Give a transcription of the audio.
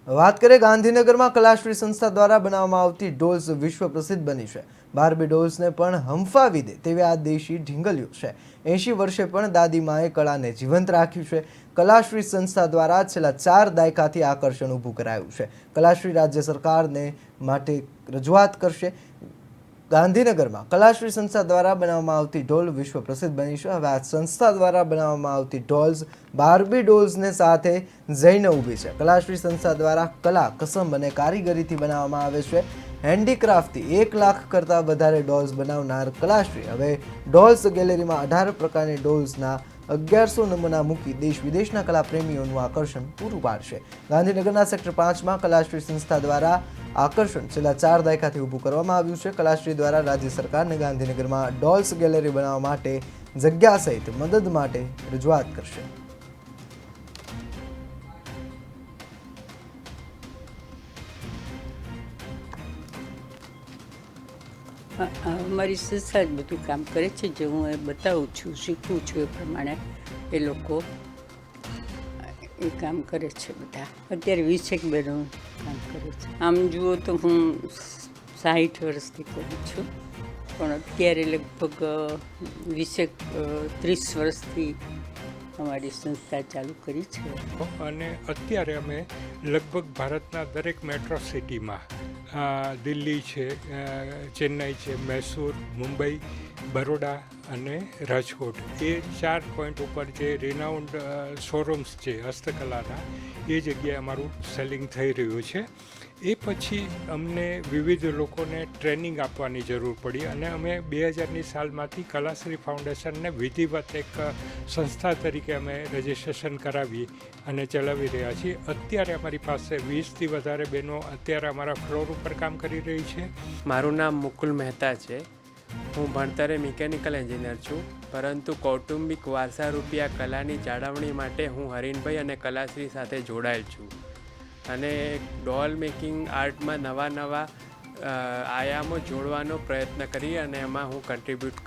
વાત કરીએ ગાંધીનગરમાં કલાશ્રી સંસ્થા દ્વારા બનાવવામાં આવતી ડોલ્સ વિશ્વ પ્રસિદ્ધ બની છે। બાર્બી ડોલ્સને પણ હંફાવી દે તેવી આ દેશી ઢીંગલીઓ છે। 80 વર્ષે પણ દાદીમાએ કળાને જીવંત રાખ્યું છે। કલાશ્રી સંસ્થા દ્વારા છેલ્લા 4 દાયકાથી આકર્ષણ ઊભું કરાયું છે। કલાશ્રી રાજ્ય સરકારને માટે રજૂઆત કરશે। ગાંધીનગરમાં કલાશ્રી સંસ્થા દ્વારા બનાવવામાં આવતી ઢોલ વિશ્વ પ્રસિદ્ધ બની છે। હવે આ સંસ્થા દ્વારા બનાવવામાં આવતી ડોલ્સ બાર્બી ડોલ્સને સાથે જઈને ઊભી છે। કલાશ્રી સંસ્થા દ્વારા કલા કસમ અને કારીગરીથી બનાવવામાં આવે છે। હેન્ડીક્રાફ્ટથી 1 લાખ કરતાં વધારે ડોલ્સ બનાવનાર કલાશ્રી હવે ડોલ્સ ગેલેરીમાં 18 પ્રકારની ડોલ્સના 1100 નમૂના મૂકી દેશ વિદેશના કલાપ્રેમીઓનું આકર્ષણ પૂરું પાડશે। ગાંધીનગરના સેક્ટર 5માં કલાશ્રી સંસ્થા દ્વારા આકર્ષણ છેલ્લા 4 દાયકાથી ઊભું કરવામાં આવ્યું છે। કલાશ્રી દ્વારા રાજ્ય સરકારને ગાંધીનગરમાં ડોલ્સ ગેલેરી બનાવવા માટે જગ્યા સહિત મદદ માટે રજૂઆત કરશે। અમારી સંસ્થા જ બધું કામ કરે છે, જે હું એ બતાવું છું, શીખવું છું એ પ્રમાણે એ લોકો એ કામ કરે છે। બધા અત્યારે 20 બહેનો કામ કરે છે। આમ જુઓ તો હું 60 વર્ષથી કરું છું, પણ અત્યારે લગભગ 30 વર્ષથી અમારી સંસ્થા ચાલુ કરી છે। અને અત્યારે અમે લગભગ ભારતના દરેક મેટ્રો સિટીમાં દિલ્હી છે, ચેન્નઈ છે, મૈસૂર, મુંબઈ, બરોડા અને રાજકોટ એ 4 પોઈન્ટ ઉપર જે રિનાઉન્ડ શોરૂમ્સ છે હસ્તકલાના, એ જગ્યાએ અમારું સેલિંગ થઈ રહ્યું છે। એ પછી અમને વિવિધ લોકોને ટ્રેનિંગ આપવાની જરૂર પડી અને અમે 2000ની સાલમાંથી કલાશ્રી ફાઉન્ડેશનને વિધિવત એક સંસ્થા તરીકે અમે રજિસ્ટ્રેશન કરાવી અને ચલાવી રહ્યા છીએ। અત્યારે અમારી પાસે 20થી વધારે બહેનો અત્યારે અમારા ફ્લોર ઉપર કામ કરી રહી છે। મારું નામ મુકુલ મહેતા છે। હું ભણતરે મિકેનિકલ એન્જિનિયર છું, પરંતુ કૌટુંબિક વારસા રૂપિયા કલાની જાળવણી માટે હું હરીનભાઈ અને કલાશ્રી સાથે જોડાયેલ છું અને ડોલ મેકિંગ આર્ટમાં નવા આયામો જોડવાનો પ્રયત્ન કરી અને એમાં હું કન્ટ્રીબ્યુટ કરું।